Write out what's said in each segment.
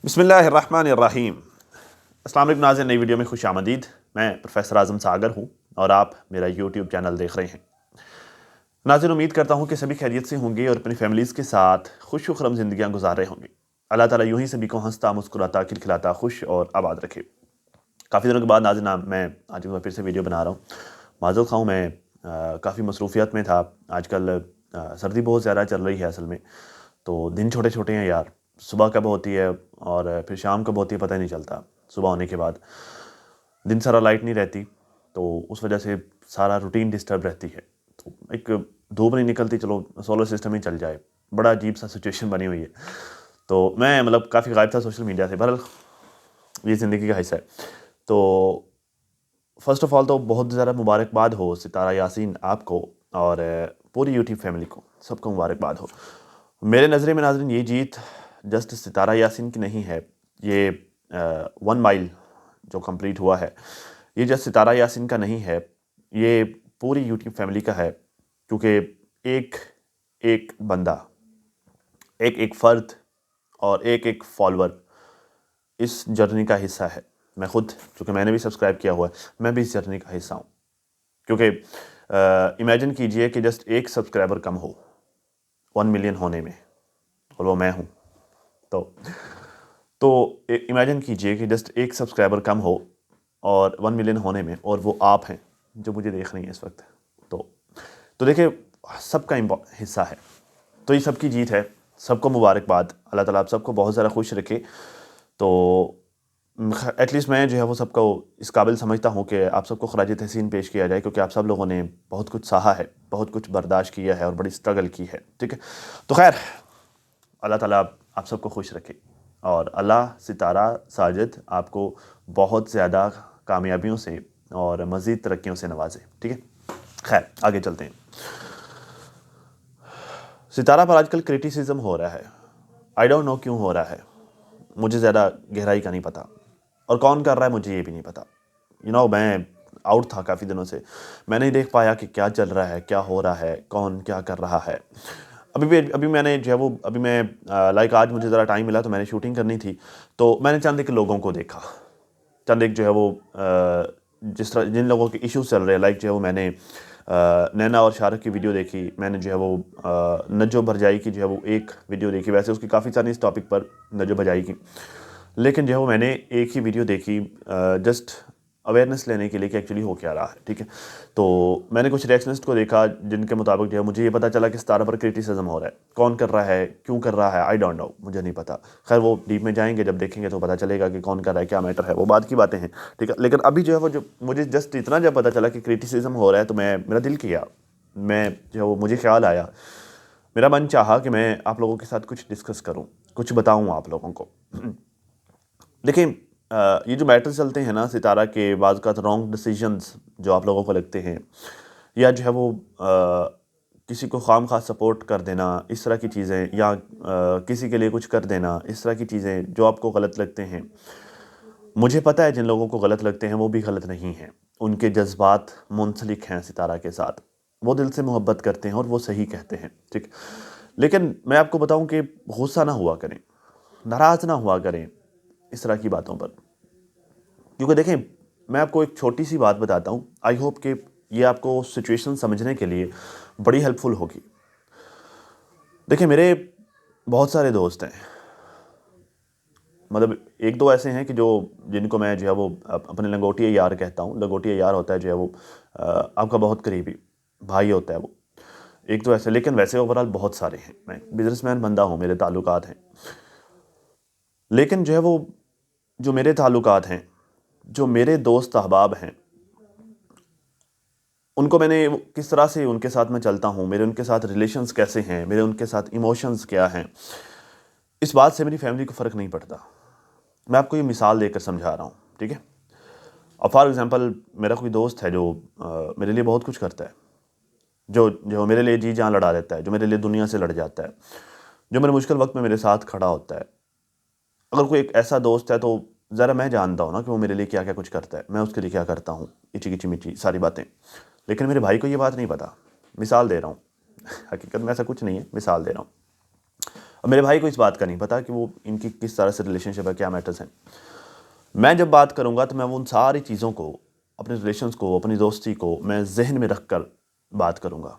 بسم اللہ الرحمن الرحیم۔ السلام علیکم ناظرین، نئی ویڈیو میں خوش آمدید۔ میں پروفیسر اعظم ساگر ہوں اور آپ میرا یوٹیوب چینل دیکھ رہے ہیں۔ ناظرین، امید کرتا ہوں کہ سبھی خیریت سے ہوں گے اور اپنی فیملیز کے ساتھ خوش و خرم زندگیاں گزار رہے ہوں گے۔ اللہ تعالیٰ یوں ہی سبھی کو ہنستا مسکراتا کھلکھلاتا خوش اور آباد رکھے۔ کافی دنوں کے بعد ناظرین میں آج پھر سے ویڈیو بنا رہا ہوں۔ معذرت خواہ ہوں، میں کافی مصروفیات میں تھا۔ آج کل سردی بہت زیادہ چل رہی ہے اصل میں، تو دن چھوٹے چھوٹے ہیں یار۔ صبح کب ہوتی ہے اور پھر شام کب ہوتی ہے پتہ نہیں چلتا۔ صبح ہونے کے بعد دن سارا لائٹ نہیں رہتی، تو اس وجہ سے سارا روٹین ڈسٹرب رہتی ہے۔ تو ایک دھوپ نہیں نکلتی، چلو سولر سسٹم ہی چل جائے، بڑا عجیب سا سچویشن بنی ہوئی ہے۔ تو میں کافی غائب تھا سوشل میڈیا سے، بہرحال یہ زندگی کا حصہ ہے۔ تو فرسٹ آف آل تو بہت زیادہ مبارکباد ہو ستارہ یاسین آپ کو اور پوری یوٹیوب فیملی کو، سب کو مبارکباد ہو۔ میرے نظرے میں ناظرین یہ جیت جسٹ ستارہ یاسین کی نہیں ہے، یہ 1 مائل جو کمپلیٹ ہوا ہے یہ جسٹ ستارہ یاسین کا نہیں ہے، یہ پوری یوٹیوب فیملی کا ہے، کیونکہ ایک ایک بندہ، ایک ایک فرد اور ایک ایک فالوور اس جرنی کا حصہ ہے۔ میں خود، چونکہ میں نے بھی سبسکرائب کیا ہوا ہے، میں بھی اس جرنی کا حصہ ہوں۔ کیونکہ امیجن کیجئے کہ جسٹ ایک سبسکرائبر کم ہو 1 ملین ہونے میں، اور وہ میں ہوں۔ تو امیجن کیجئے کہ جسٹ ایک سبسکرائبر کم ہو اور 1 ملین ہونے میں، اور وہ آپ ہیں جو مجھے دیکھ رہی ہیں اس وقت۔ تو دیکھیں، سب کا حصہ ہے، تو یہ سب کی جیت ہے۔ سب کو مبارکباد، اللہ تعالیٰ آپ سب کو بہت زیادہ خوش رکھے۔ تو ایٹ لیسٹ میں جو ہے وہ سب کو اس قابل سمجھتا ہوں کہ آپ سب کو خراج تحسین پیش کیا جائے، کیونکہ آپ سب لوگوں نے بہت کچھ سہا ہے، بہت کچھ برداشت کیا ہے اور بڑی سٹرگل کی ہے، ٹھیک ہے۔ تو خیر، اللہ تعالیٰ آپ سب کو خوش رکھے، اور اللہ ستارہ ساجد آپ کو بہت زیادہ کامیابیوں سے اور مزید ترقیوں سے نوازے، ٹھیک ہے۔ خیر، آگے چلتے ہیں۔ ستارہ پر آج کل کرٹیسزم ہو رہا ہے، آئی ڈونٹ نو کیوں ہو رہا ہے، مجھے زیادہ گہرائی کا نہیں پتہ، اور کون کر رہا ہے مجھے یہ بھی نہیں پتہ۔ میں آؤٹ تھا کافی دنوں سے، میں نہیں دیکھ پایا کہ کیا چل رہا ہے، کیا ہو رہا ہے، کون کیا کر رہا ہے۔ ابھی میں نے جو ہے وہ آج مجھے ذرا ٹائم ملا تو میں نے شوٹنگ کرنی تھی، تو میں نے چند ایک لوگوں کو دیکھا، چند ایک جو ہے وہ جس طرح جن لوگوں کے ایشوز چل رہے ہیں، جو ہے وہ میں نے نینا اور شارق کی ویڈیو دیکھی، میں نے جو ہے وہ نجو بھرجائی کی جو ہے وہ ایک ویڈیو دیکھی، ویسے اس کی کافی ساری اس ٹاپک پر نجو بھرجائی کی، لیکن جو ہے وہ میں نے ایک ہی ویڈیو دیکھی جسٹ اویئرنیس لینے کے لیے کہ ایکچولی ہو کیا رہا ہے، ٹھیک ہے۔ تو میں نے کچھ ریئیکشنسٹ کو دیکھا جن کے مطابق جو ہے مجھے یہ پتہ چلا کہ ستارہ پر کرٹیسزم ہو رہا ہے، کون کر رہا ہے، کیوں کر رہا ہے، آئی ڈونٹ نو، مجھے نہیں پتہ۔ خیر، وہ ڈیپ میں جائیں گے، جب دیکھیں گے تو پتہ چلے گا کہ کون کر رہا ہے، کیا میٹر ہے، وہ بعد کی باتیں ہیں، ٹھیک ہے۔ لیکن ابھی جو ہے وہ مجھے جسٹ اتنا جب پتہ چلا کہ کرٹیسزم ہو رہا ہے تو میرا دل کیا، میں جو ہے وہ مجھے خیال آیا، میرا من چاہا کہ میں آپ لوگوں کے ساتھ کچھ ڈسکس کروں، کچھ بتاؤں آپ لوگوں کو۔ دیکھیں، یہ جو میٹر چلتے ہیں نا ستارہ کے، بعض اوقات رانگ ڈیسیژنز جو آپ لوگوں کو لگتے ہیں، یا جو ہے وہ کسی کو خام خواہ سپورٹ کر دینا، اس طرح کی چیزیں، یا کسی کے لیے کچھ کر دینا، اس طرح کی چیزیں جو آپ کو غلط لگتے ہیں، مجھے پتہ ہے جن لوگوں کو غلط لگتے ہیں وہ بھی غلط نہیں ہیں، ان کے جذبات منسلک ہیں ستارہ کے ساتھ، وہ دل سے محبت کرتے ہیں اور وہ صحیح کہتے ہیں، ٹھیک۔ لیکن میں آپ کو بتاؤں کہ غصہ نہ ہوا کریں، ناراض نہ ہوا کریں اس طرح کی باتوں پر، کیونکہ دیکھیں، میں آپ کو ایک چھوٹی سی بات بتاتا ہوں، آئی ہوپ کہ یہ آپ کو سچویشن سمجھنے کے لیے بڑی ہیلپ فل ہوگی۔ دیکھیں، میرے بہت سارے دوست ہیں، ایک دو ایسے ہیں کہ جن کو میں جو ہے وہ اپنے لنگوٹیا یار کہتا ہوں۔ لنگوٹیا یار ہوتا ہے جو ہے وہ آپ کا بہت قریبی بھائی ہوتا ہے وہ، ایک دو ایسے، لیکن ویسے اوورال بہت سارے ہیں۔ میں بزنس مین بندہ ہوں، میرے تعلقات ہیں، لیکن جو ہے وہ جو میرے تعلقات ہیں، جو میرے دوست احباب ہیں، ان کو میں نے کس طرح سے ان کے ساتھ میں چلتا ہوں، میرے ان کے ساتھ ریلیشنز کیسے ہیں، میرے ان کے ساتھ ایموشنز کیا ہیں، اس بات سے میری فیملی کو فرق نہیں پڑتا۔ میں آپ کو یہ مثال دے کر سمجھا رہا ہوں، ٹھیک ہے۔ اب فار ایگزامپل، میرا کوئی دوست ہے جو میرے لیے بہت کچھ کرتا ہے، جو میرے لیے جی جان لڑا دیتا ہے، جو میرے لیے دنیا سے لڑ جاتا ہے، جو میرے مشکل وقت میں میرے ساتھ کھڑا ہوتا ہے۔ اگر کوئی ایک ایسا دوست ہے تو ذرا میں جانتا ہوں نا کہ وہ میرے لیے کیا کیا کچھ کرتا ہے، میں اس کے لیے کیا کرتا ہوں، اچی کچی مچی ساری باتیں، لیکن میرے بھائی کو یہ بات نہیں پتہ۔ مثال دے رہا ہوں، حقیقت میں ایسا کچھ نہیں ہے، مثال دے رہا ہوں۔ اب میرے بھائی کو اس بات کا نہیں پتا کہ وہ ان کی کس طرح سے ریلیشن شپ ہے، کیا میٹرز ہیں. میں جب بات کروں گا تو میں ان ساری چیزوں کو، اپنے ریلیشنز کو، اپنی دوستی کو میں ذہن میں رکھ کر بات کروں گا.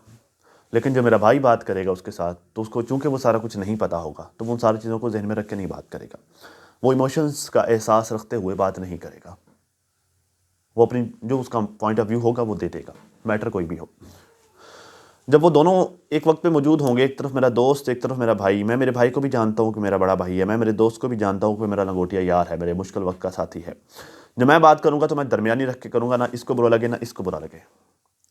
لیکن جب میرا بھائی بات کرے گا اس کے ساتھ، تو اس کو چونکہ وہ سارا کچھ نہیں پتا ہوگا، تو وہ ان ساری چیزوں کو ذہن میں رکھ کے نہیں بات کرے گا. وہ ایموشنز کا احساس رکھتے ہوئے بات نہیں کرے گا. وہ اپنی جو اس کا پوائنٹ آف ویو ہوگا وہ دے دے گا، میٹر کوئی بھی ہو. جب وہ دونوں ایک وقت پہ موجود ہوں گے، ایک طرف میرا دوست، ایک طرف میرا بھائی، میں میرے بھائی کو بھی جانتا ہوں کہ میرا بڑا بھائی ہے، میں میرے دوست کو بھی جانتا ہوں کہ میرا لنگوٹیا یار ہے، میرے مشکل وقت کا ساتھی ہے. جب میں بات کروں گا تو میں درمیانی رکھ کے کروں گا، نہ اس کو برا لگے نہ اس کو برا لگے.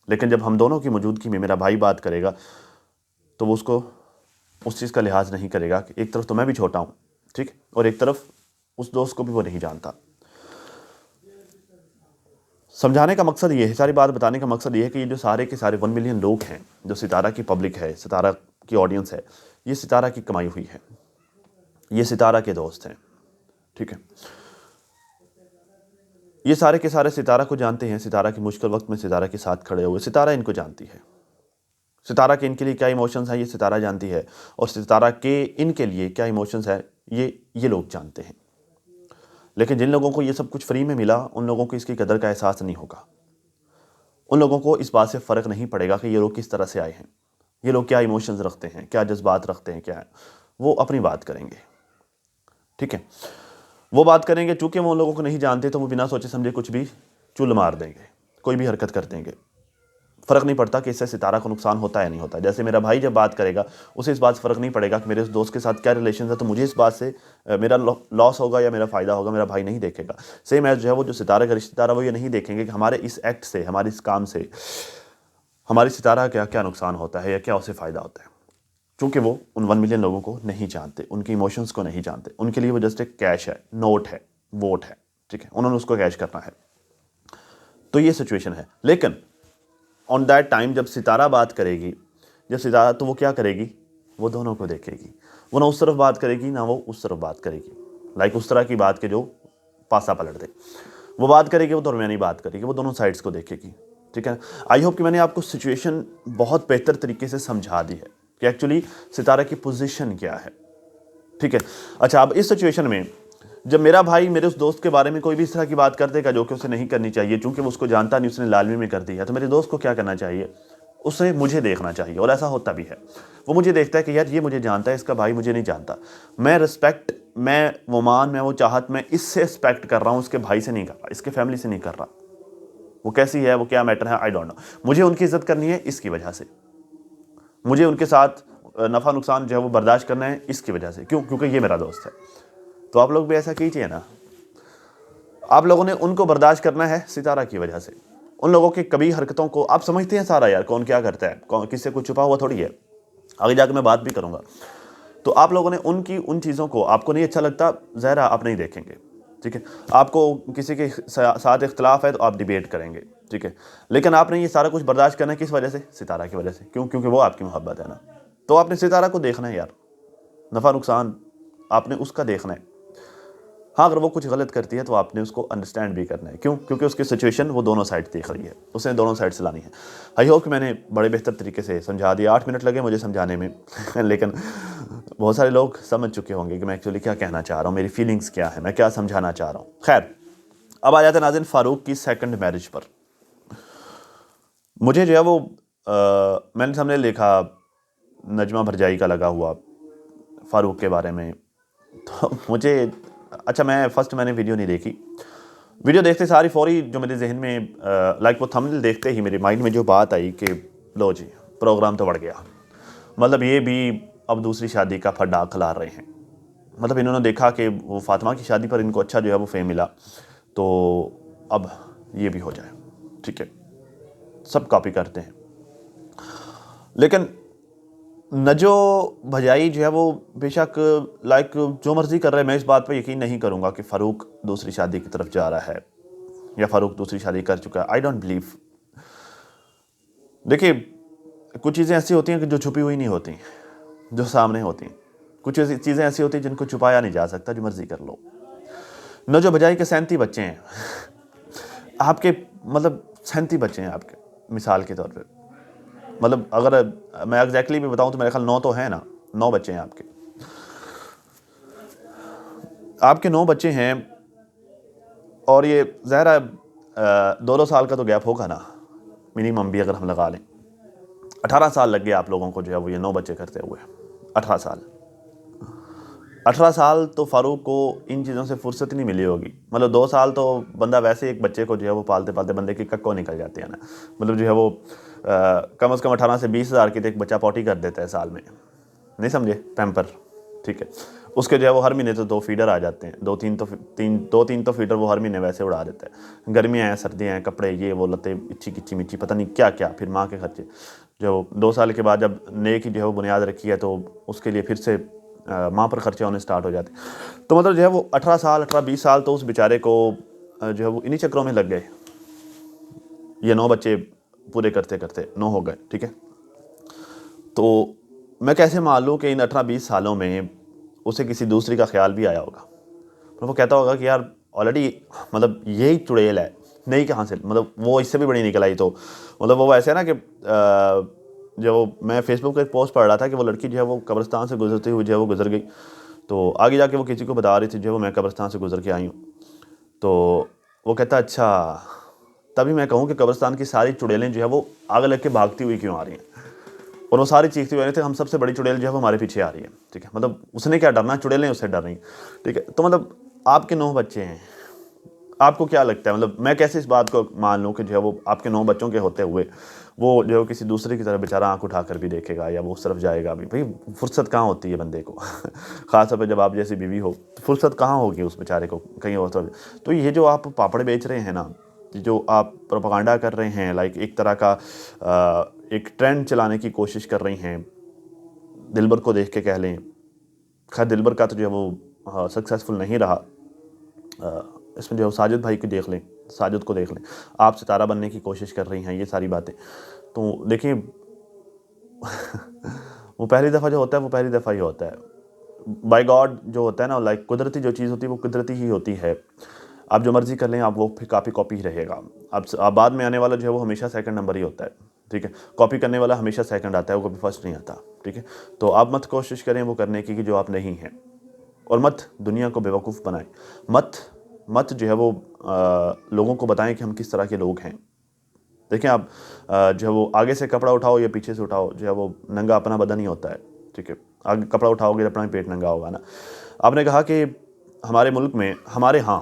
لیکن جب ہم دونوں کی موجودگی میں میرا بھائی بات کرے گا تو وہ اس کو اس چیز کا لحاظ نہیں کرے گا کہ ایک طرف تو میں بھی چھوٹا ہوں، ٹھیک، اور ایک طرف اس دوست کو بھی وہ نہیں جانتا. سمجھانے کا مقصد یہ ہے، ساری بات بتانے کا مقصد یہ ہے کہ یہ جو سارے کے سارے 1 ملین لوگ ہیں، جو ستارہ کی پبلک ہے، ستارہ کی آڈینس ہے، یہ ستارہ کی کمائی ہوئی ہے، یہ ستارہ کے دوست ہیں، ٹھیک ہے. یہ سارے کے سارے ستارہ کو جانتے ہیں، ستارہ کی مشکل وقت میں ستارہ کے ساتھ کھڑے ہوئے. ستارہ ان کو جانتی ہے، ستارہ کے ان کے لیے کیا ایموشنز ہیں یہ ستارہ جانتی ہے، اور ستارہ کے ان کے لیے کیا ایموشنز ہے یہ لوگ جانتے ہیں. لیکن جن لوگوں کو یہ سب کچھ فری میں ملا، ان لوگوں کو اس کی قدر کا احساس نہیں ہوگا. ان لوگوں کو اس بات سے فرق نہیں پڑے گا کہ یہ لوگ کس طرح سے آئے ہیں، یہ لوگ کیا ایموشنز رکھتے ہیں، کیا جذبات رکھتے ہیں، کیا ہے. وہ اپنی بات کریں گے، ٹھیک ہے. وہ بات کریں گے، چونکہ وہ ان لوگوں کو نہیں جانتے تو وہ بنا سوچے سمجھے کچھ بھی چل مار دیں گے، کوئی بھی حرکت کر دیں گے. فرق نہیں پڑتا کہ اس سے ستارہ کو نقصان ہوتا ہے یا نہیں ہوتا. جیسے میرا بھائی جب بات کرے گا، اسے اس بات سے فرق نہیں پڑے گا کہ میرے اس دوست کے ساتھ کیا ریلیشنز ہے، تو مجھے اس بات سے میرا لاس ہوگا یا میرا فائدہ ہوگا، میرا بھائی نہیں دیکھے گا. سیم ایز جو ہے وہ جو ستارہ کا رشتہ دار ہے، وہ یہ نہیں دیکھیں گے کہ ہمارے اس ایکٹ سے، ہمارے اس کام سے ہماری ستارہ کیا نقصان ہوتا ہے یا کیا اسے فائدہ ہوتا ہے. چونکہ وہ ان 1 ملین لوگوں کو نہیں جانتے، ان کی ایموشنز کو نہیں جانتے. ان کے لیے وہ جسٹ ایک کیش ہے، نوٹ ہے، ووٹ ہے، ٹھیک ہے. انہوں نے اس کو کیش کرنا ہے. تو یہ سچویشن ہے. لیکن آن دیٹ ٹائم جب ستارہ بات کرے گی، جب ستارہ، تو وہ کیا کرے گی، وہ دونوں کو دیکھے گی. وہ نہ اس طرف بات کرے گی نہ وہ اس طرف بات کرے گی. لائک اس طرح کی بات کے جو پاسا پلٹ دے. وہ بات کرے گی، وہ درمیانی بات کرے گی، وہ دونوں سائڈس کو دیکھے گی، ٹھیک ہے. آئی ہوپ کہ میں نے آپ کو سچویشن بہت بہتر طریقے سے سمجھا دی ہے کہ ایکچولی ستارہ کی پوزیشن کیا ہے، ٹھیک ہے. اچھا، اب اس سچویشن میں جب میرا بھائی میرے اس دوست کے بارے میں کوئی بھی اس طرح کی بات کر دے گا جو کہ اسے نہیں کرنی چاہیے، چونکہ وہ اس کو جانتا نہیں، اس نے لالمی میں کر دی ہے، تو میرے دوست کو کیا کرنا چاہیے، اسے مجھے دیکھنا چاہیے. اور ایسا ہوتا بھی ہے. وہ مجھے دیکھتا ہے کہ یار یہ مجھے جانتا ہے، اس کا بھائی مجھے نہیں جانتا. میں رسپیکٹ، میں وہ مان، میں وہ چاہت میں اس سے ایکسپیکٹ کر رہا ہوں، اس کے بھائی سے نہیں کر رہا، اس کے فیملی سے نہیں کر رہا. وہ کیسی ہے، وہ کیا میٹر ہے، آئی ڈونٹ نو. مجھے ان کی عزت کرنی ہے اس کی وجہ سے، مجھے ان کے ساتھ نفع نقصان جو ہے وہ برداشت کرنا ہے اس کی وجہ سے. کیونکہ یہ میرا دوست ہے. تو آپ لوگ بھی ایسا کیجیے نا. آپ لوگوں نے ان کو برداشت کرنا ہے ستارہ کی وجہ سے. ان لوگوں کی کبھی حرکتوں کو آپ سمجھتے ہیں سارا، یار کون کیا کرتا ہے، کس سے کچھ چھپا ہوا تھوڑی ہے. آگے جا کے میں بات بھی کروں گا. تو آپ لوگوں نے ان چیزوں کو، آپ کو نہیں اچھا لگتا، ظاہر آپ نہیں دیکھیں گے، ٹھیک ہے. آپ کو کسی کے ساتھ اختلاف ہے تو آپ ڈیبیٹ کریں گے، ٹھیک ہے. لیکن آپ نے یہ سارا کچھ برداشت کرنا ہے کس وجہ سے، ستارہ کی وجہ سے. کیونکہ وہ آپ کی محبت ہے نا. تو آپ نے ستارہ کو دیکھنا ہے یار، نفع نقصان آپ نے اس کا دیکھنا ہے. ہاں، اگر وہ کچھ غلط کرتی ہے تو آپ نے اس کو انڈرسٹینڈ بھی کرنا ہے. کیونکہ اس کی سچویشن وہ دونوں سائڈ دیکھ رہی ہے، اس نے دونوں سائڈ سے لانی ہے. آئی ہوپ کہ میں نے بڑے بہتر طریقے سے سمجھا دیا. 8 منٹ لگے مجھے سمجھانے میں لیکن بہت سارے لوگ سمجھ چکے ہوں گے کہ میں ایکچولی کیا کہنا چاہ رہا ہوں، میری فیلنگز کیا ہے، میں کیا سمجھانا چاہ رہا ہوں. خیر، اب آ جاتے ہیں ناظرین فاروق کی سیکنڈ میرج پر. مجھے جو ہے وہ میں نے سامنے دیکھا نجمہ بھرجائی کا لگا ہوا فاروق کے بارے میں. تو مجھے اچھا، میں نے ویڈیو نہیں دیکھی. ویڈیو دیکھتے ساری فوری جو میرے ذہن میں لائک وہ تھمبنیل دیکھتے ہی میرے مائنڈ میں جو بات آئی کہ لو جی، پروگرام تو بڑھ گیا. مطلب یہ بھی اب دوسری شادی کا پھڈا کھلار رہے ہیں. مطلب انہوں نے دیکھا کہ وہ فاطمہ کی شادی پر ان کو اچھا جو ہے وہ فیم ملا، تو اب یہ بھی ہو جائے، ٹھیک ہے. سب کاپی کرتے ہیں. لیکن نجو بھجائی جو ہے وہ بے شک لائک جو مرضی کر رہے ہیں، میں اس بات پہ یقین نہیں کروں گا کہ فاروق دوسری شادی کی طرف جا رہا ہے یا فاروق دوسری شادی کر چکا ہے. I don't believe. دیکھیے، کچھ چیزیں ایسی ہوتی ہیں کہ جو چھپی ہوئی نہیں ہوتی، جو سامنے ہوتی ہیں. کچھ ایسی چیزیں ایسی ہوتی ہیں جن کو چھپایا نہیں جا سکتا، جو مرضی کر لو. نجو بھجائی کے 37 بچے ہیں آپ کے، مطلب 37 بچے ہیں آپ کے، مثال کے طور پہ. مطلب اگر میں ایگزیکٹلی بھی بتاؤں تو میرے خیال 9 تو ہیں نا، 9 بچے ہیں آپ کے. آپ کے 9 بچے ہیں اور یہ ظاہر ہے 2 سال کا تو گیپ ہوگا نا منیمم بھی اگر ہم لگا لیں. 18 سال لگ گئے آپ لوگوں کو جو ہے وہ یہ 9 بچے کرتے ہوئے. 18 سال تو فاروق کو ان چیزوں سے فرصت نہیں ملی ہوگی. مطلب 2 سال تو بندہ ویسے ایک بچے کو جو ہے وہ پالتے پالتے بندے کی ککو نکل جاتی ہے نا. مطلب جو ہے وہ کم از کم 18 سے 20 ہزار کی تو ایک بچہ پوٹی کر دیتا ہے سال میں, نہیں سمجھے, پیمپر, ٹھیک ہے. اس کے جو ہے وہ ہر مہینے تو 2 فیڈر آ جاتے ہیں, 2-3 تو فیڈر وہ ہر مہینے ویسے اڑا دیتا ہے. گرمیاں ہیں, سردیاں ہیں, کپڑے, یہ وہ لتے, اچھی کچی مچی, پتہ نہیں کیا کیا, پھر ماں کے خرچے. جو 2 سال کے بعد جب نئے کی جو ہے وہ بنیاد رکھی ہے تو اس کے لیے پھر سے ماں پر خرچے ہونے سٹارٹ ہو جاتے. تو مطلب جو ہے وہ 18 سال 18-20 سال تو اس بیچارے کو جو ہے وہ انہی چکروں میں لگ گئے. یہ 9 بچے پورے کرتے کرتے 9 ہو گئے, ٹھیک ہے. تو میں کیسے مان لوں کہ ان 18-20 سالوں میں اسے کسی دوسری کا خیال بھی آیا ہوگا. وہ کہتا ہوگا کہ یار آلریڈی مطلب یہی چڑیل ہے, نہیں کہاں سے, مطلب وہ اس سے بھی بڑی نکل آئی. تو مطلب وہ ایسے ہے نا کہ جو میں فیس بک پہ ایک پوسٹ پڑھ رہا تھا کہ وہ لڑکی جو ہے وہ قبرستان سے گزرتی ہوئی جو ہے وہ گزر گئی. تو آگے جا کے وہ کسی کو بتا رہی تھی جو ہے وہ میں قبرستان سے گزر کے آئی ہوں. تو وہ کہتا اچھا, تبھی میں کہوں کہ قبرستان کی ساری چڑیلیں جو ہے وہ آگ لگ کے بھاگتی ہوئی کیوں آ رہی ہیں, اور وہ ساری چیختی ہوئی تھے ہم سب سے بڑی چڑیل جو ہے وہ ہمارے پیچھے آ رہی ہے, ٹھیک ہے. مطلب اس نے کیا ڈرنا, چڑیلیں اس سے ڈر رہی ہیں, ٹھیک ہے. تو مطلب آپ کے 9 بچے ہیں, آپ کو کیا لگتا ہے, مطلب میں کیسے اس بات کو مان لوں کہ جو ہے وہ آپ کے 9 بچوں کے ہوتے ہوئے وہ جو ہے کسی دوسرے کی طرف بیچارہ آنکھ اٹھا کر بھی دیکھے گا یا وہ اس طرف جائے گا بھی. بھائی فرصت کہاں ہوتی ہے بندے کو, خاص طور پہ جب آپ جیسی بیوی ہو, فرصت کہاں ہوگی اس بیچارے کو کہیں اور طرف. تو یہ جو آپ پاپڑ بیچ رہے ہیں نا, جو آپ پروپیگنڈا کر رہے ہیں, لائک ایک طرح کا ایک ٹرینڈ چلانے کی کوشش کر رہی ہیں, دلبر کو دیکھ کے کہہ لیں. خیر دلبر کا تو جو ہے وہ سکسیسفل نہیں رہا. اس میں جو ہے ساجد بھائی کو دیکھ لیں, ساجد کو دیکھ لیں, آپ ستارہ بننے کی کوشش کر رہی ہیں, یہ ساری باتیں. تو دیکھیں وہ پہلی دفعہ جو ہوتا ہے وہ پہلی دفعہ ہی ہوتا ہے. بائی گاڈ جو ہوتا ہے نا, لائک قدرتی جو چیز ہوتی ہے وہ قدرتی ہی ہوتی ہے. آپ جو مرضی کر لیں, آپ وہ پھر کاپی ہی رہے گا. اب بعد میں آنے والا جو ہے وہ ہمیشہ سیکنڈ نمبر ہی ہوتا ہے, ٹھیک ہے. کاپی کرنے والا ہمیشہ سیکنڈ آتا ہے, وہ کبھی فرسٹ نہیں آتا, ٹھیک ہے. تو آپ مت کوشش کریں وہ کرنے کی کہ جو آپ نہیں ہیں, اور مت دنیا کو بیوقوف بنائیں. مت جو ہے وہ لوگوں کو بتائیں کہ ہم کس طرح کے لوگ ہیں. دیکھیں آپ جو ہے وہ آگے سے کپڑا اٹھاؤ یا پیچھے سے اٹھاؤ, جو ہے وہ ننگا اپنا بدن ہی ہوتا ہے, ٹھیک ہے. آگے کپڑا اٹھاؤ گے اپنا پیٹ ننگا ہوگا نا. آپ نے کہا کہ ہمارے ملک میں ہمارے ہاں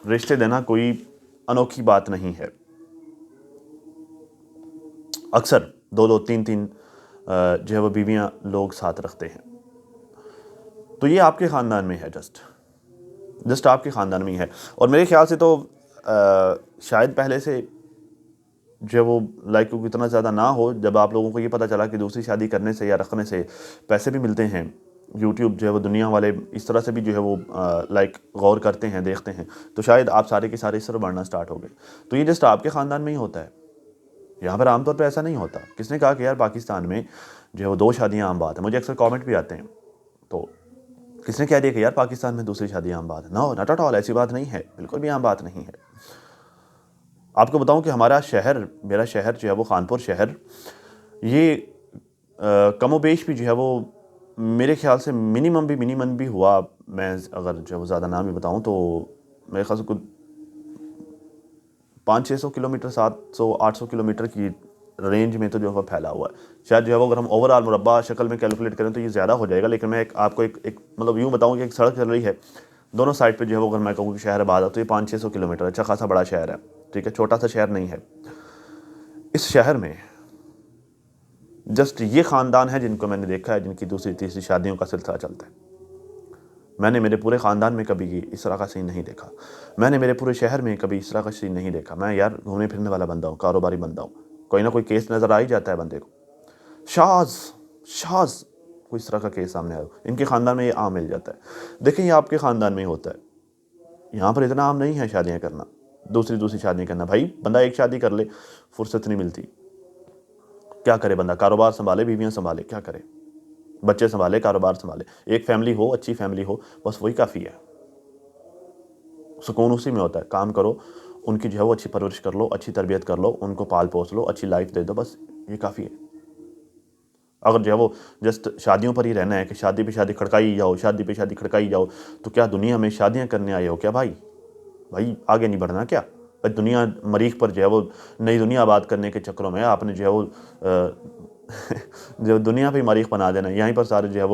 رشتے دینا کوئی انوکھی بات نہیں ہے. اکثر 2 3 جو ہے وہ بیویاں لوگ ساتھ رکھتے ہیں. تو یہ آپ کے خاندان میں ہے, جسٹ آپ کے خاندان میں ہی ہے. اور میرے خیال سے تو شاید پہلے سے جو ہے وہ لائک اتنا زیادہ نہ ہو. جب آپ لوگوں کو یہ پتہ چلا کہ دوسری شادی کرنے سے یا رکھنے سے پیسے بھی ملتے ہیں, یوٹیوب جو ہے وہ دنیا والے اس طرح سے بھی جو ہے وہ لائک غور کرتے ہیں, دیکھتے ہیں, تو شاید آپ سارے کے سارے اس طرح بڑھنا سٹارٹ ہو گئے. تو یہ جسٹ آپ کے خاندان میں ہی ہوتا ہے, یہاں پر عام طور پہ ایسا نہیں ہوتا. کس نے کہا کہ یار پاکستان میں جو ہے وہ 2 شادیاں عام بات ہے. مجھے اکثر کامنٹ بھی آتے ہیں, تو کس نے کہہ دیا کہ یار پاکستان میں دوسری شادی عام بات ہے. نو ناٹ ایٹ آل, ایسی بات نہیں ہے, بالکل بھی عام بات نہیں ہے. آپ کو بتاؤں کہ ہمارا شہر, میرا شہر جو ہے وہ خانپور شہر, یہ کم و بیش بھی جو ہے وہ میرے خیال سے منیمم بھی ہوا, میں اگر جو ہے وہ زیادہ نام بھی بتاؤں تو میرے خیال سے کچھ 500-600 کلومیٹر, 700-800 کلومیٹر کی رینج میں تو جو ہے پھیلا ہوا ہے. شاید جو ہے وہ اگر ہم اوور آل مربع شکل میں کیلکولیٹ کریں تو یہ زیادہ ہو جائے گا, لیکن میں آپ کو ایک مطلب یوں بتاؤں کہ ایک سڑک چل رہی ہے, دونوں سائڈ پہ جو ہے وہ اگر میں کہوں کہ شہر آباد ہے تو یہ 500-600 کلومیٹر, اچھا خاصا بڑا شہر ہے, ٹھیک ہے, چھوٹا سا شہر نہیں ہے. اس شہر میں جسٹ یہ خاندان ہے جن کو میں نے دیکھا ہے جن کی دوسری تیسری شادیوں کا سلسلہ چلتا ہے. میں نے میرے پورے خاندان میں کبھی اس طرح کا سین نہیں دیکھا. میں نے میرے پورے شہر میں کبھی اس طرح کا سین نہیں دیکھا. میں یار گھومنے پھرنے والا بندہ ہوں, کاروباری بندہ ہوں, کوئی نہ کوئی کیس نظر آ ہی جاتا ہے بندے کو. شاذ کوئی اس طرح کا کیس سامنے آیا, ان کے خاندان میں یہ عام مل جاتا ہے. دیکھیں یہ آپ کے خاندان میں ہی ہوتا ہے, یہاں پر اتنا عام نہیں ہے شادیاں کرنا, دوسری شادیاں کرنا. بھائی بندہ ایک شادی کر لے, فرصت نہیں ملتی, کیا کرے بندہ, کاروبار سنبھالے, بیویاں سنبھالے, کیا کرے, بچے سنبھالے, کاروبار سنبھالے. ایک فیملی ہو, اچھی فیملی ہو, بس وہی کافی ہے. سکون اسی میں ہوتا ہے. کام کرو, ان کی جو ہے وہ اچھی پرورش کر لو, اچھی تربیت کر لو, ان کو پال پوس لو, اچھی لائف دے دو, بس یہ کافی ہے. اگر جو ہے وہ جسٹ شادیوں پر ہی رہنا ہے کہ شادی پہ شادی کھڑکائی جاؤ، شادی پہ شادی کھڑکائی جاؤ، تو کیا دنیا میں شادیاں کرنے آئے ہو کیا بھائی؟ آگے نہیں بڑھنا کیا؟ دنیا مریخ پر جو ہے وہ نئی دنیا آباد کرنے کے چکروں میں آپ نے جو ہے وہ جو دنیا پہ مریخ بنا دینا، یہیں پر سارے جو ہے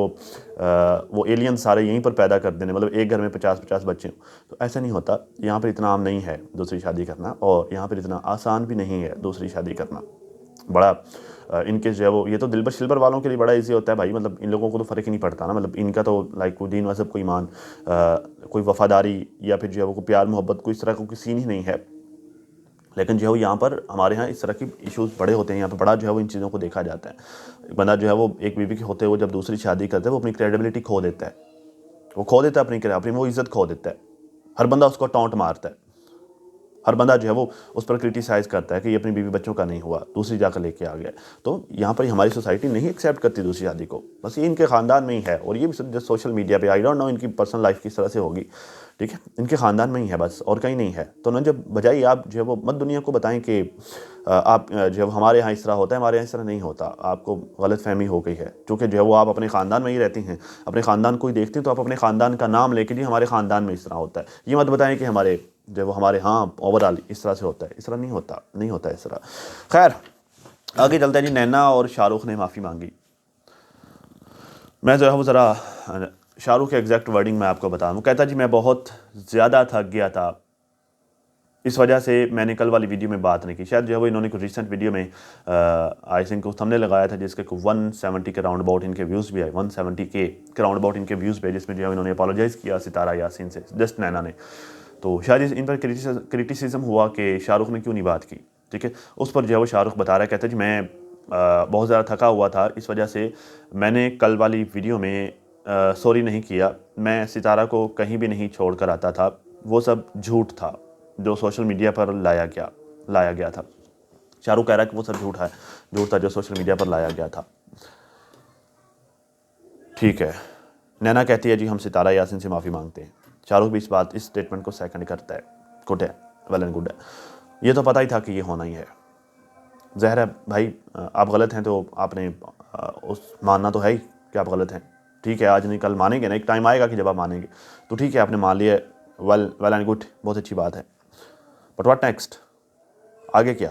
وہ ایلین سارے یہیں پر پیدا کر دینے، مطلب ایک گھر میں 50 بچے ہوں، تو ایسا نہیں ہوتا. یہاں پر اتنا عام نہیں ہے دوسری شادی کرنا، اور یہاں پر اتنا آسان بھی نہیں ہے دوسری شادی کرنا. بڑا ان کے جو ہے وہ یہ تو دلبر شلبر والوں کے لیے بڑا ایزی ہوتا ہے بھائی، مطلب ان لوگوں کو تو فرق ہی نہیں پڑتا نا، مطلب ان کا تو لائک کوئی دین مذہب، کوئی ایمان، کوئی وفاداری یا پھر جو ہے وہ کوئی پیار محبت، کوئی اس طرح کا کوئی سین ہی نہیں ہے. لیکن جو ہے وہ یہاں پر ہمارے ہاں اس طرح کی ایشوز بڑے ہوتے ہیں، یہاں پہ بڑا جو ہے وہ ان چیزوں کو دیکھا جاتا ہے. بندہ جو ہے وہ ایک بیوی کے ہوتے ہوئے جب دوسری شادی کرتا ہے وہ اپنی کریڈیبلٹی کھو دیتا ہے، وہ کھو دیتا ہے اپنی وہ عزت کھو دیتا ہے. ہر بندہ اس کو ٹونٹ مارتا ہے، ہر بندہ جو ہے وہ اس پر کرٹیسائز کرتا ہے کہ یہ اپنی بیوی بچوں کا نہیں ہوا، دوسری جا کر لے کے آ گیا. تو یہاں پر ہماری سوسائٹی نہیں ایکسیپٹ کرتی دوسری شادی کو، بس یہ ان کے خاندان میں ہی ہے، اور یہ بھی سوشل میڈیا پہ آئی ڈونٹ نو ان کی پرسنل لائف کس طرح سے ہوگی، ٹھیک ہے، ان کے خاندان میں ہی ہے بس، اور کہیں نہیں ہے. تو نہ جب بجائے آپ جو ہے وہ مت دنیا کو بتائیں کہ آپ جو ہے ہمارے یہاں اس طرح ہوتا ہے، ہمارے یہاں اس طرح نہیں ہوتا، آپ کو غلط فہمی ہو گئی ہے. چونکہ جو ہے وہ آپ اپنے خاندان میں ہی رہتی ہیں، اپنے خاندان کو ہی دیکھتے ہیں، تو آپ اپنے خاندان کا نام لے کے جی ہمارے خاندان میں اس طرح ہوتا ہے، یہ مت بتائیں کہ ہمارے جو ہے وہ ہمارے ہاں اوور آل اس طرح سے ہوتا ہے. اس طرح نہیں ہوتا اس طرح. خیر آگے چلتے ہیں جی. نینا اور شاہ رخ نے معافی مانگی. میں جو ہے وہ ذرا شاہ رخ کے ایگزیکٹ ورڈنگ میں آپ کو بتا دوں. کہتا جی میں بہت زیادہ تھک گیا تھا، اس وجہ سے میں نے کل والی ویڈیو میں بات نہیں کی. شاید جو ہے وہ انہوں نے کوئی ریسنٹ ویڈیو میں آئی تھنک کو ہم نے لگایا تھا جس کے 170 کے راؤنڈ اباؤٹ ان کے ویوز بھی آئے، 170 کے راؤنڈ اباؤٹ ان کے ویوز پہ، جس میں جو ہے انہوں نے اپالوجائز کیا ستارہ یاسین سے، جسٹ نینا نے. تو شاید ان پر کرٹیسزم ہوا کہ شاہ رخ نے کیوں نہیں بات کی، ٹھیک ہے. اس پر جو ہے وہ شاہ رخ بتا رہا ہے، کہتا ہے جی میں بہت زیادہ تھکا ہوا تھا، اس وجہ سے میں نے کل والی ویڈیو میں سوری نہیں کیا. میں ستارہ کو کہیں بھی نہیں چھوڑ کر آتا تھا، وہ سب جھوٹ تھا جو سوشل میڈیا پر لایا گیا تھا. شاہ رخ کہہ رہا ہے کہ وہ سب جھوٹ تھا جو سوشل میڈیا پر لایا گیا تھا. ٹھیک ہے. نینا کہتی ہے جی ہم ستارہ یاسین سے معافی مانگتے ہیں. شاہ رخ بھی اس اسٹیٹمنٹ کو سیکنڈ کرتا ہے. گڈ ہے، ویل اینڈ گڈ ہے. یہ تو پتہ ہی تھا کہ یہ ہونا ہی ہے. ظاہر ہے بھائی آپ غلط ہیں تو آپ نے ماننا تو ہے ہی کہ آپ غلط ہیں. ٹھیک ہے، آج نہیں کل مانیں گے نا، ایک ٹائم آئے گا کہ جب آپ مانیں گے. تو ٹھیک ہے، آپ نے مان لیا، ویل اینڈ گڈ، بہت اچھی بات ہے. But what next? آگے کیا؟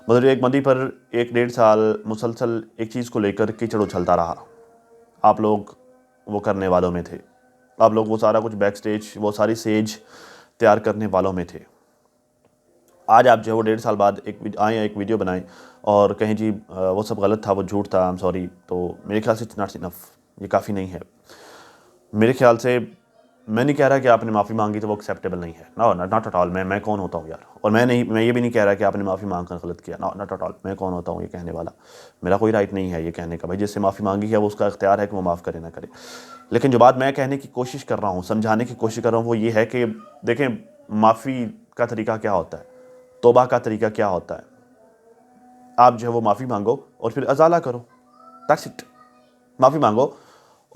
مطلب ایک بندی پر 1.5 سال مسلسل ایک چیز کو لے کر کیچڑ اچھلتا رہا. آپ لوگ وہ کرنے والوں میں تھے، آپ لوگ وہ سارا کچھ بیک سٹیج، وہ ساری سیج تیار کرنے والوں میں تھے. آج آپ جو ہے وہ 1.5 سال بعد ایک ویڈیو بنائیں اور کہیں جی وہ سب غلط تھا، وہ جھوٹ تھا، I'm sorry. تو میرے خیال سے اٹس ناٹ انف، یہ کافی نہیں ہے. میرے خیال سے میں نہیں کہہ رہا کہ آپ نے معافی مانگی تو وہ ایکسیپٹیبل نہیں ہے، ناٹ ایٹ آل. میں کون ہوتا ہوں یار؟ اور میں یہ بھی نہیں کہہ رہا کہ آپ نے معافی مانگ کر غلط کیا، ناٹ ایٹ آل. میں کون ہوتا ہوں یہ کہنے والا؟ میرا کوئی رائٹ نہیں ہے یہ کہنے کا. بھائی جس سے معافی مانگی ہے وہ اس کا اختیار ہے کہ وہ معاف کرے نہ کرے. لیکن جو بات میں کہنے کی کوشش کر رہا ہوں، سمجھانے کی کوشش کر رہا ہوں، وہ یہ ہے کہ دیکھیں معافی کا طریقہ کیا ہوتا ہے، توبہ کا طریقہ کیا ہوتا ہے. آپ جو ہے وہ معافی مانگو اور پھر ازالہ کرو، دیٹس اٹ. معافی مانگو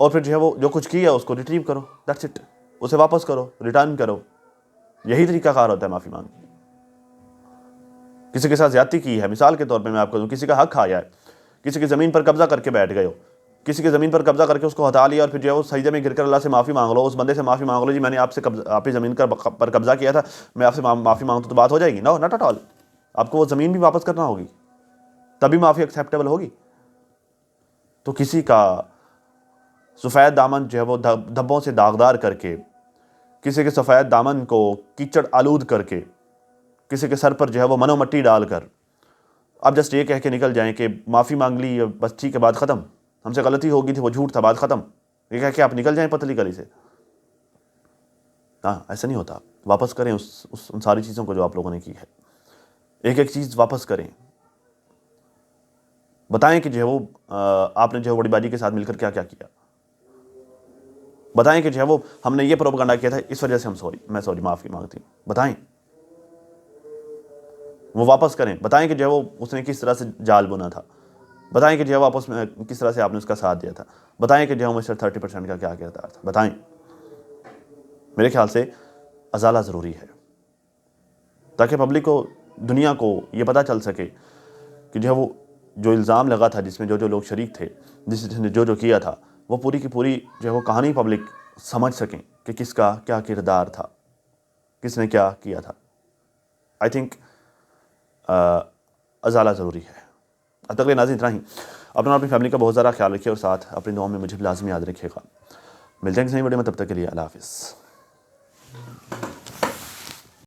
اور پھر جو ہے وہ جو کچھ کیا ہے اس کو ریٹریو کرو، دیٹس اٹ. اسے واپس کرو، ریٹرن کرو. یہی طریقہ کار ہوتا ہے معافی مانگ. کسی کے ساتھ زیادتی کی ہے، مثال کے طور پہ میں آپ کو دوں، کسی کا حق کھایا ہے، کسی کی زمین پر قبضہ کر کے بیٹھ گئے ہو، کسی کی زمین پر قبضہ کر کے اس کو ہٹا لیا اور پھر جو ہے وہ سجدے میں گر کر اللہ سے معافی مانگ لو، اس بندے سے معافی مانگ لو، جی میں نے آپ کی زمین پر قبضہ کیا تھا، میں آپ سے معافی مانگتا تو بات ہو جائے گی؟ نو، ناٹ ایٹ آل. آپ کو وہ زمین بھی واپس کرنا ہوگی، تبھی معافی ایکسیپٹیبل ہوگی. تو کسی کا سفید دامن جو ہے وہ دھبوں سے داغدار کر کے، کسی کے سفید دامن کو کیچڑ آلود کر کے، کسی کے سر پر جو ہے وہ منو مٹی ڈال کر آپ جسٹ یہ کہہ کے نکل جائیں کہ معافی مانگ لی بس ٹھیک ہے، بات ختم، ہم سے غلطی ہو گئی تھی، وہ جھوٹ تھا، بات ختم، یہ کہہ کے آپ نکل جائیں پتلی گلی سے. ہاں ایسا نہیں ہوتا. واپس کریں ان ساری چیزوں کو جو آپ لوگوں نے کی ہے. ایک ایک چیز واپس کریں. بتائیں کہ جو ہے وہ آپ نے جو ہے بڑی باجی کے ساتھ مل کر کیا کیا کیا. بتائیں کہ جو ہے وہ ہم نے یہ پروپیگنڈا کیا تھا، اس وجہ سے میں معافی مانگتی ہوں. بتائیں، وہ واپس کریں. بتائیں کہ جو ہے وہ اس نے کس طرح سے جال بنا تھا. بتائیں کہ جو ہے واپس میں کس طرح سے آپ نے اس کا ساتھ دیا تھا. بتائیں کہ جو ہے مسٹر 30% کا کیا کردار تھا. بتائیں. میرے خیال سے ازالہ ضروری ہے تاکہ پبلک کو، دنیا کو یہ پتہ چل سکے کہ جو ہے وہ جو الزام لگا تھا، جس میں جو لوگ شریک تھے، جس نے جو کیا تھا، وہ پوری کی پوری جو ہے وہ کہانی پبلک سمجھ سکیں کہ کس کا کیا کردار تھا، کس نے کیا کیا تھا. آئی تھنک ازالہ ضروری ہے. اب تک ناظرین اتنا ہی. اپنا اور اپنی فیملی کا بہت زیادہ خیال رکھیے، اور ساتھ اپنی دعاؤں میں مجھے بھی لازمی یاد رکھیے گا. ملتے ہیں کسی نئی ویڈیو میں، تب تک کے لیے اللہ حافظ.